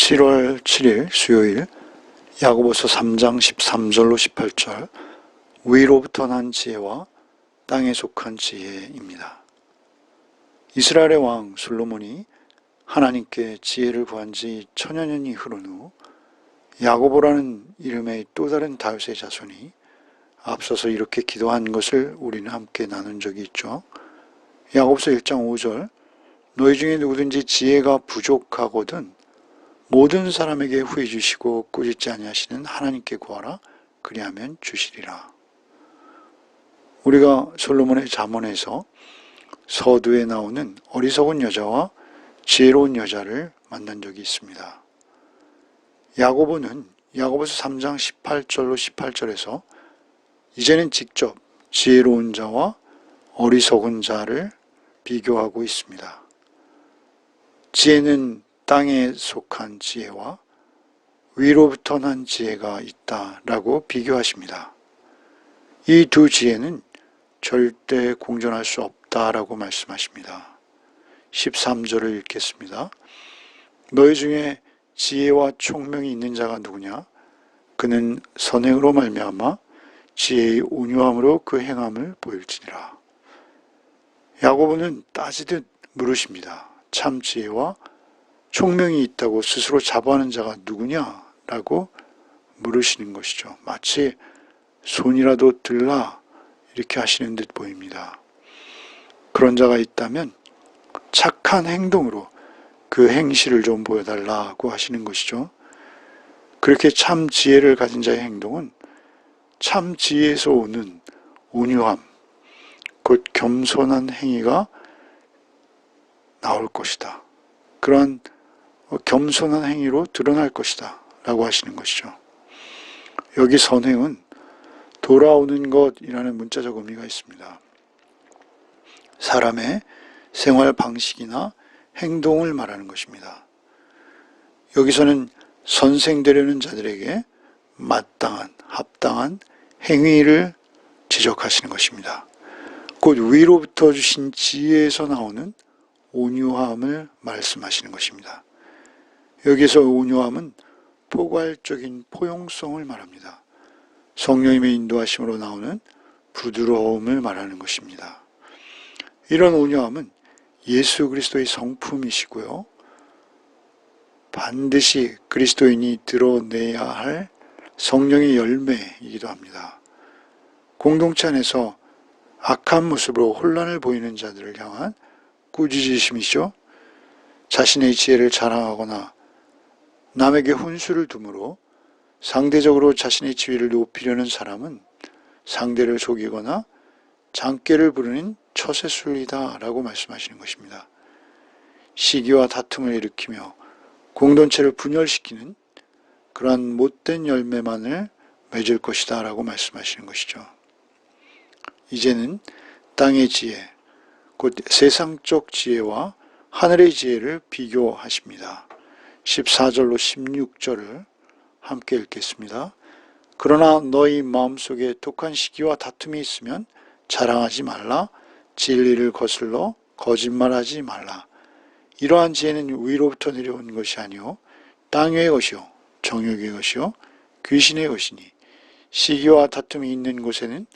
7월 7일 수요일 야고보서 3장 13절로 18절 위로부터 난 지혜와 땅에 속한 지혜입니다. 이스라엘의 왕 솔로몬이 하나님께 지혜를 구한 지 천여 년이 흐른 후 야고보라는 이름의 또 다른 다윗의 자손이 앞서서 이렇게 기도한 것을 우리는 함께 나눈 적이 있죠. 야고보서 1장 5절 너희 중에 누구든지 지혜가 부족하거든 모든 사람에게 후히 주시고 꾸짖지 아니하시는 하나님께 구하라 그리하면 주시리라. 우리가 솔로몬의 잠언에서 서두에 나오는 어리석은 여자와 지혜로운 여자를 만난 적이 있습니다. 야고보는 야고보서 3장 18절로 18절에서 이제는 직접 지혜로운 자와 어리석은 자를 비교하고 있습니다. 지혜는 땅에 속한 지혜와 위로부터 난 지혜가 있다라고 비교하십니다. 이 두 지혜는 절대 공존할 수 없다라고 말씀하십니다. 13절을 읽겠습니다. 너희 중에 지혜와 총명이 있는 자가 누구냐? 그는 선행으로 말미암아 지혜의 온유함으로 그 행함을 보일지니라. 야고보는 따지듯 물으십니다. 참 지혜와 총명이 있다고 스스로 자부하는 자가 누구냐라고 물으시는 것이죠. 마치 손이라도 들라 이렇게 하시는 듯 보입니다. 그런 자가 있다면 착한 행동으로 그 행실을 좀 보여달라고 하시는 것이죠. 그렇게 참 지혜를 가진 자의 행동은 참 지혜에서 오는 온유함, 곧 겸손한 행위가 나올 것이다. 그러한 겸손한 행위로 드러날 것이다 라고 하시는 것이죠. 여기 선행은 돌아오는 것이라는 문자적 의미가 있습니다. 사람의 생활 방식이나 행동을 말하는 것입니다. 여기서는 선생되려는 자들에게 마땅한, 합당한 행위를 지적하시는 것입니다. 곧 위로부터 주신 지혜에서 나오는 온유함을 말씀하시는 것입니다. 여기서 온유함은 포괄적인 포용성을 말합니다. 성령님의 인도하심으로 나오는 부드러움을 말하는 것입니다. 이런 온유함은 예수 그리스도의 성품이시고요. 반드시 그리스도인이 드러내야 할 성령의 열매이기도 합니다. 공동체 안에서 악한 모습으로 혼란을 보이는 자들을 향한 꾸짖으심이죠. 자신의 지혜를 자랑하거나 남에게 훈수를 두므로 상대적으로 자신의 지위를 높이려는 사람은 상대를 속이거나 장깨를 부르는 처세술이다 라고 말씀하시는 것입니다. 시기와 다툼을 일으키며 공동체를 분열시키는 그러한 못된 열매만을 맺을 것이다 라고 말씀하시는 것이죠. 이제는 땅의 지혜, 곧 세상적 지혜와 하늘의 지혜를 비교하십니다. 14절로 16절을 함께 읽겠습니다. 그러나 너희 마음속에 독한 시기와 다툼이 있으면 자랑하지 말라. 진리를 거슬러 거짓말하지 말라. 이러한 지혜는 위로부터 내려온 것이 아니요 땅의 것이요 정욕의 것이요 귀신의 것이니 시기와 다툼이 있는 곳에는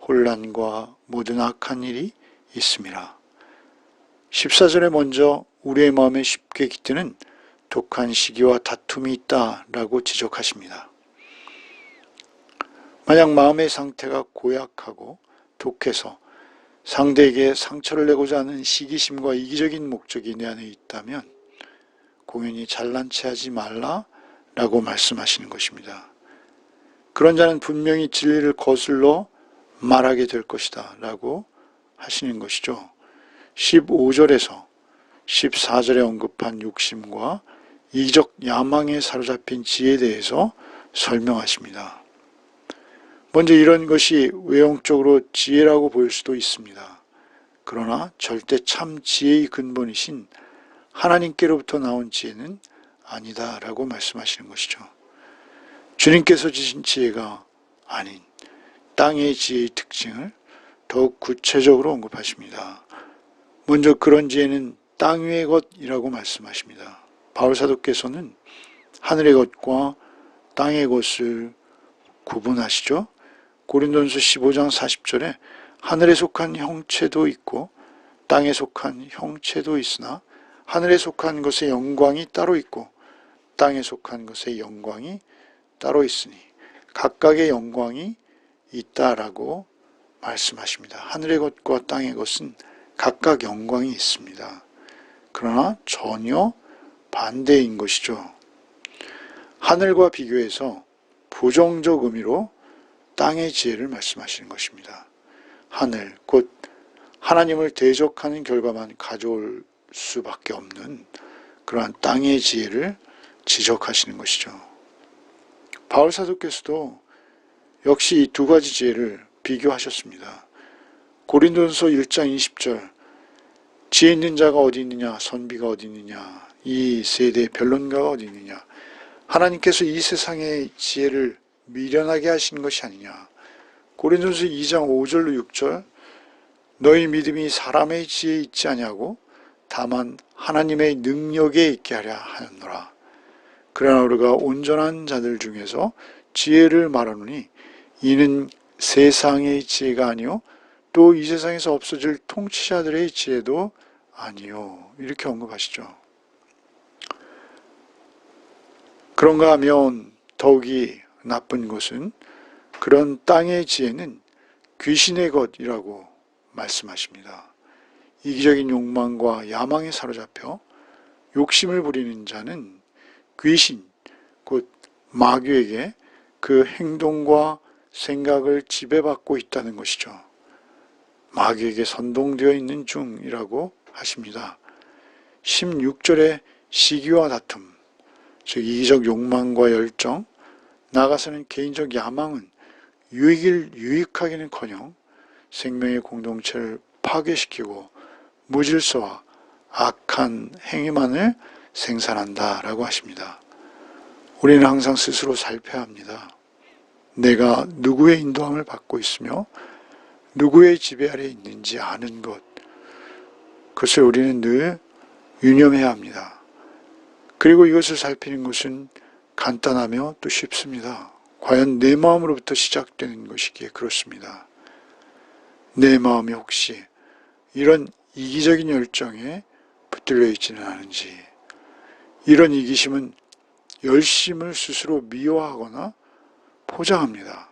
혼란과 모든 악한 일이 있음이라. 14절에 먼저 우리의 마음에 쉽게 깃드는 독한 시기와 다툼이 있다라고 지적하십니다. 만약 마음의 상태가 고약하고 독해서 상대에게 상처를 내고자 하는 시기심과 이기적인 목적이 내 안에 있다면 공연히 잘난 체 하지 말라라고 말씀하시는 것입니다. 그런 자는 분명히 진리를 거슬러 말하게 될 것이다 라고 하시는 것이죠. 15절에서 14절에 언급한 욕심과 이기적 야망에 사로잡힌 지혜에 대해서 설명하십니다. 먼저 이런 것이 외형적으로 지혜라고 보일 수도 있습니다. 그러나 절대 참 지혜의 근본이신 하나님께로부터 나온 지혜는 아니다 라고 말씀하시는 것이죠. 주님께서 주신 지혜가 아닌 땅의 지혜의 특징을 더욱 구체적으로 언급하십니다. 먼저 그런 지혜는 땅 위의 것이라고 말씀하십니다. 바울 사도께서는 하늘의 것과 땅의 것을 구분하시죠. 고린도전서 15장 40절에 하늘에 속한 형체도 있고 땅에 속한 형체도 있으나 하늘에 속한 것의 영광이 따로 있고 땅에 속한 것의 영광이 따로 있으니 각각의 영광이 있다라고 말씀하십니다. 하늘의 것과 땅의 것은 각각 영광이 있습니다. 그러나 전혀 반대인 것이죠. 하늘과 비교해서 부정적 의미로 땅의 지혜를 말씀하시는 것입니다. 하늘, 곧 하나님을 대적하는 결과만 가져올 수밖에 없는 그러한 땅의 지혜를 지적하시는 것이죠. 바울 사도께서도 역시 이 두 가지 지혜를 비교하셨습니다. 고린도전서 1장 20절 지혜 있는 자가 어디 있느냐, 선비가 어디 있느냐, 이 세대의 변론가가 어디 있느냐, 하나님께서 이 세상의 지혜를 미련하게 하신 것이 아니냐. 고린도전서 2장 5절로 6절 너희 믿음이 사람의 지혜에 있지 아니하고 다만 하나님의 능력에 있게 하려 하였노라. 그러나 우리가 온전한 자들 중에서 지혜를 말하노니 이는 세상의 지혜가 아니요 또 이 세상에서 없어질 통치자들의 지혜도 아니요. 이렇게 언급하시죠. 그런가 하면 더욱이 나쁜 것은 그런 땅의 지혜는 귀신의 것이라고 말씀하십니다. 이기적인 욕망과 야망에 사로잡혀 욕심을 부리는 자는 귀신, 곧 마귀에게 그 행동과 생각을 지배받고 있다는 것이죠. 마귀에게 선동되어 있는 중이라고 하십니다. 16절에 시기와 다툼, 즉 이기적 욕망과 열정, 나아가서는 개인적 야망은 유익하기는커녕 생명의 공동체를 파괴시키고 무질서와 악한 행위만을 생산한다라고 하십니다. 우리는 항상 스스로 살펴야 합니다. 내가 누구의 인도함을 받고 있으며 누구의 지배 아래 있는지 아는 것, 그것을 우리는 늘 유념해야 합니다. 그리고 이것을 살피는 것은 간단하며 또 쉽습니다. 과연 내 마음으로부터 시작되는 것이기에 그렇습니다. 내 마음이 혹시 이런 이기적인 열정에 붙들려 있지는 않은지, 이런 이기심은 열심을 스스로 미워하거나 포장합니다.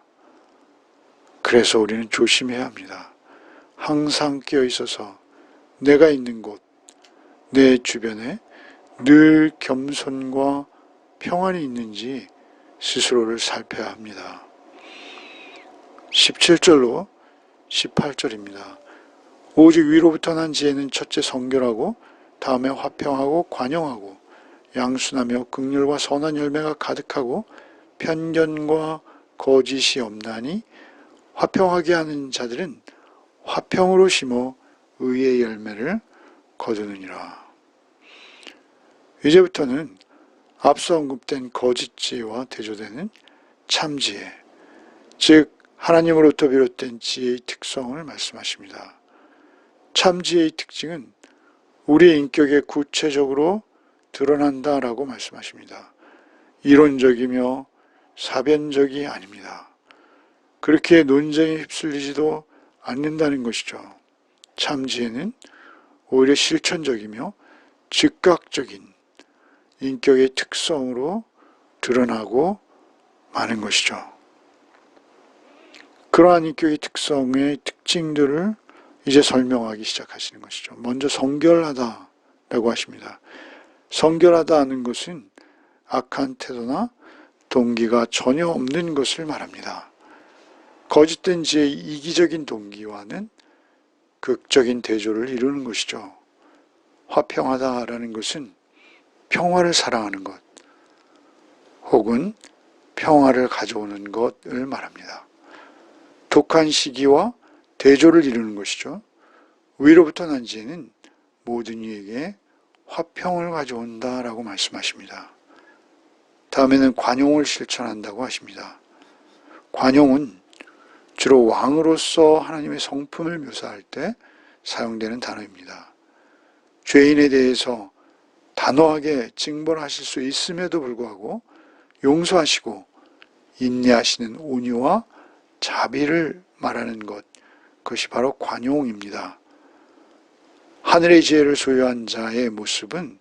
그래서 우리는 조심해야 합니다. 항상 깨어 있어서 내가 있는 곳, 내 주변에 늘 겸손과 평안이 있는지 스스로를 살펴야 합니다. 17절로 18절입니다. 오직 위로부터 난 지혜는 첫째 성결하고 다음에 화평하고 관용하고 양순하며 긍휼과 선한 열매가 가득하고 편견과 거짓이 없나니 화평하게 하는 자들은 화평으로 심어 의의 열매를 거두느니라. 이제부터는 앞서 언급된 거짓 지혜와 대조되는 참지혜, 즉 하나님으로부터 비롯된 지혜의 특성을 말씀하십니다. 참지혜의 특징은 우리의 인격에 구체적으로 드러난다라고 말씀하십니다. 이론적이며 사변적이 아닙니다. 그렇게 논쟁에 휩쓸리지도 않는다는 것이죠. 참지혜는 오히려 실천적이며 즉각적인 인격의 특성으로 드러나고 마는 것이죠. 그러한 인격의 특성의 특징들을 이제 설명하기 시작하시는 것이죠. 먼저 성결하다라고 하십니다. 성결하다는 것은 악한 태도나 동기가 전혀 없는 것을 말합니다. 거짓된 지혜의 이기적인 동기와는 극적인 대조를 이루는 것이죠. 화평하다라는 것은 평화를 사랑하는 것, 혹은 평화를 가져오는 것을 말합니다. 독한 시기와 대조를 이루는 것이죠. 위로부터 난 지혜는 모든 이에게 화평을 가져온다라고 말씀하십니다. 다음에는 관용을 실천한다고 하십니다. 관용은 주로 왕으로서 하나님의 성품을 묘사할 때 사용되는 단어입니다. 죄인에 대해서 단호하게 징벌하실 수 있음에도 불구하고 용서하시고 인내하시는 온유와 자비를 말하는 것, 그것이 바로 관용입니다. 하늘의 지혜를 소유한 자의 모습은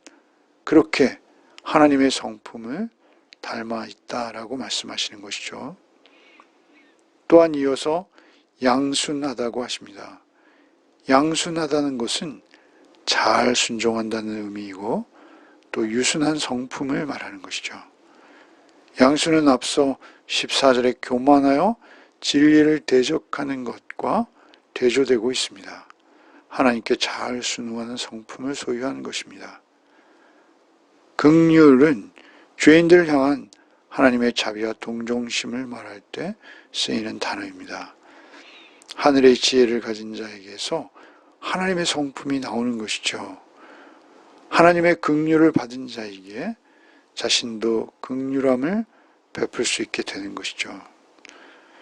그렇게 하나님의 성품을 닮아 있다라고 말씀하시는 것이죠. 또한 이어서 양순하다고 하십니다. 양순하다는 것은 잘 순종한다는 의미이고 또 유순한 성품을 말하는 것이죠. 양순은 앞서 14절에 교만하여 진리를 대적하는 것과 대조되고 있습니다. 하나님께 잘 순응하는 성품을 소유하는 것입니다. 긍휼은 죄인들을 향한 하나님의 자비와 동정심을 말할 때 쓰이는 단어입니다. 하늘의 지혜를 가진 자에게서 하나님의 성품이 나오는 것이죠. 하나님의 긍휼을 받은 자에게 자신도 긍휼함을 베풀 수 있게 되는 것이죠.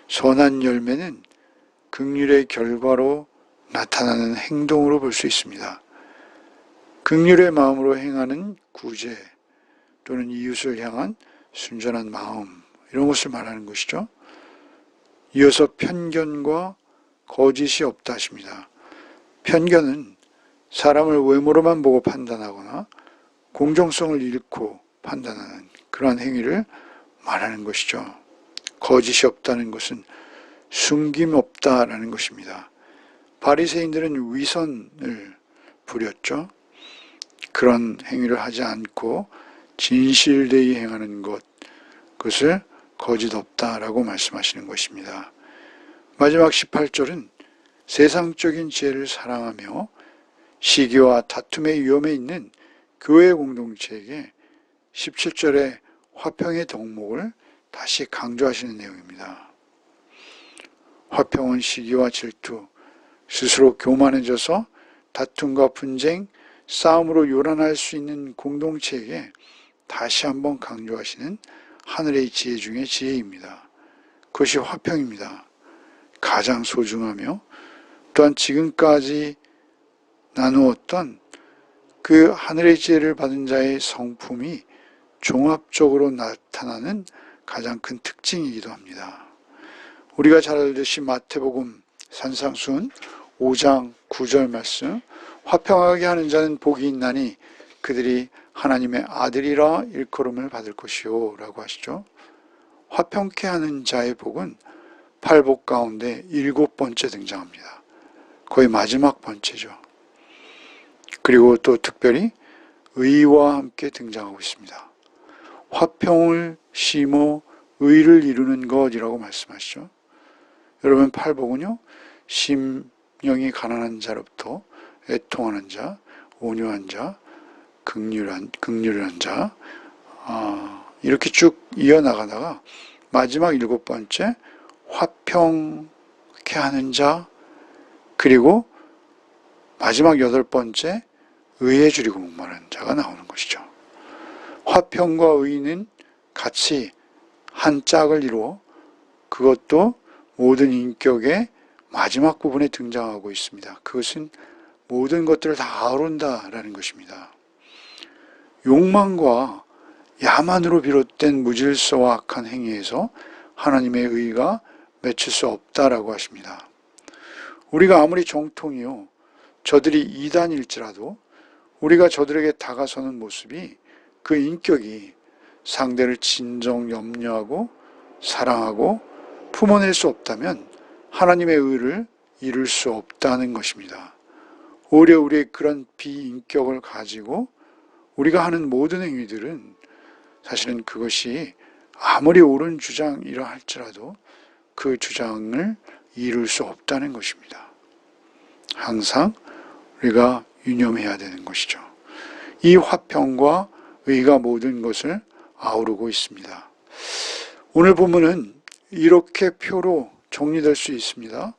선한 열매는 긍휼의 결과로 나타나는 행동으로 볼 수 있습니다. 긍휼의 마음으로 행하는 구제 또는 이웃을 향한 순전한 마음, 이런 것을 말하는 것이죠. 이어서 편견과 거짓이 없다 하십니다. 편견은 사람을 외모로만 보고 판단하거나 공정성을 잃고 판단하는 그러한 행위를 말하는 것이죠. 거짓이 없다는 것은 숨김 없다라는 것입니다. 바리새인들은 위선을 부렸죠. 그런 행위를 하지 않고 진실되이 행하는 것, 그것을 거짓 없다라고 말씀하시는 것입니다. 마지막 18절은 세상적인 지혜를 사랑하며 시기와 다툼의 위험에 있는 교회 공동체에게 17절의 화평의 덕목을 다시 강조하시는 내용입니다. 화평은 시기와 질투, 스스로 교만해져서 다툼과 분쟁, 싸움으로 요란할 수 있는 공동체에게 다시 한번 강조하시는 하늘의 지혜 중의 지혜입니다. 그것이 화평입니다. 가장 소중하며 또한 지금까지 나누었던 그 하늘의 지혜를 받은 자의 성품이 종합적으로 나타나는 가장 큰 특징이기도 합니다. 우리가 잘 알듯이 마태복음 산상수훈 5장 9절 말씀, 화평하게 하는 자는 복이 있나니 그들이 하나님의 아들이라 일컬음을 받을 것이요 라고 하시죠. 화평케 하는 자의 복은 8복 가운데 7번째 등장합니다. 거의 마지막 번째죠. 그리고 또 특별히 의와 함께 등장하고 있습니다. 화평을 심어 의를 이루는 것이라고 말씀하시죠. 여러분, 팔복은요, 심령이 가난한 자로부터 애통하는 자, 온유한 자, 긍휼한 자, 이렇게 쭉 이어나가다가 마지막 7번째 화평케 하는 자, 그리고 마지막 8번째 의에 줄이고 목마른 자가 나오는 것이죠. 화평과 의는 같이 한 짝을 이루어 그것도 모든 인격의 마지막 부분에 등장하고 있습니다. 그것은 모든 것들을 다 아우른다라는 것입니다. 욕망과 야만으로 비롯된 무질서와 악한 행위에서 하나님의 의가 맺힐 수 없다라고 하십니다. 우리가 아무리 정통이요, 저들이 이단일지라도 우리가 저들에게 다가서는 모습이, 그 인격이 상대를 진정 염려하고 사랑하고 품어낼 수 없다면 하나님의 의를 이룰 수 없다는 것입니다. 오히려 우리의 그런 비인격을 가지고 우리가 하는 모든 행위들은 사실은 그것이 아무리 옳은 주장이라 할지라도 그 주장을 이룰 수 없다는 것입니다. 항상 우리가 유념해야 되는 것이죠. 이 화평과 의가 모든 것을 아우르고 있습니다. 오늘 본문은 이렇게 표로 정리될 수 있습니다.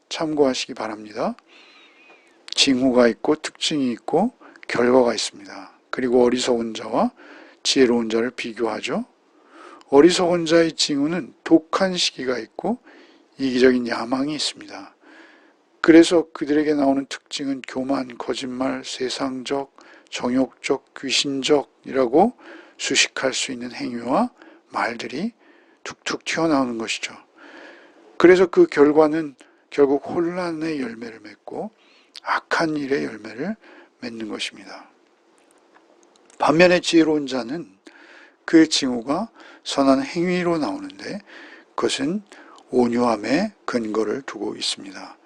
참고하시기 바랍니다. 징후가 있고 특징이 있고 결과가 있습니다. 그리고 어리석은 자와 지혜로운 자를 비교하죠. 어리석은 자의 징후는 독한 시기가 있고 이기적인 야망이 있습니다. 그래서 그들에게 나오는 특징은 교만, 거짓말, 세상적, 정욕적, 귀신적이라고 수식할 수 있는 행위와 말들이 툭툭 튀어나오는 것이죠. 그래서 그 결과는 결국 혼란의 열매를 맺고 악한 일의 열매를 맺는 것입니다. 반면에 지혜로운 자는 그 징후가 선한 행위로 나오는데 그것은 온유함에 근거를 두고 있습니다.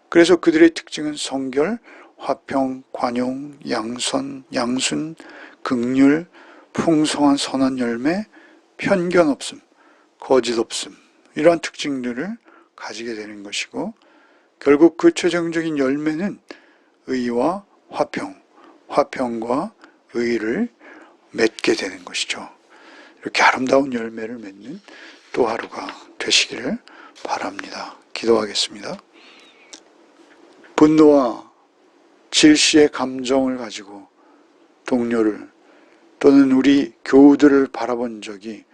그래서 그들의 특징은 성결, 화평, 관용, 양선, 양순, 긍휼, 풍성한 선한 열매, 편견 없음, 거짓 없음, 이러한 특징들을 가지게 되는 것이고, 결국 그 최종적인 열매는 의와 화평, 화평과 의를 맺게 되는 것이죠. 이렇게 아름다운 열매를 맺는 또 하루가 되시기를 바랍니다. 기도하겠습니다. 분노와 질시의 감정을 가지고 동료를 또는 우리 교우들을 바라본 적이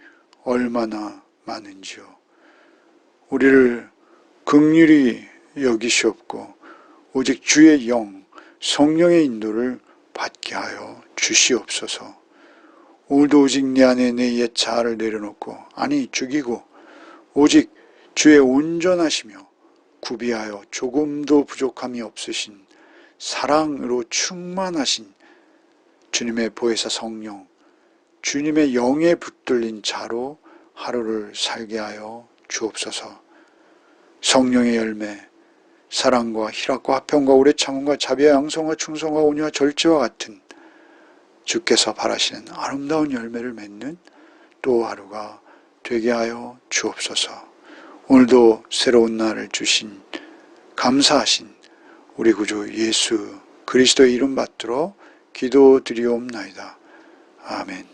얼마나 많은지요. 우리를 긍휼히 여기시옵고 오직 주의 영, 성령의 인도를 받게 하여 주시옵소서. 오늘도 오직 내 안에 내 옛 자아를 내려놓고, 아니 죽이고 오직 주의 온전하시며 구비하여 조금도 부족함이 없으신 사랑으로 충만하신 주님의 보혜사 성령, 주님의 영에 붙들린 자로 하루를 살게 하여 주옵소서. 성령의 열매, 사랑과 희락과 화평과 오래 참음과 자비와 양성과 충성과 온유와 절제와 같은 주께서 바라시는 아름다운 열매를 맺는 또 하루가 되게 하여 주옵소서. 오늘도 새로운 날을 주신 감사하신 우리 구주 예수 그리스도의 이름 받들어 기도드리옵나이다. 아멘.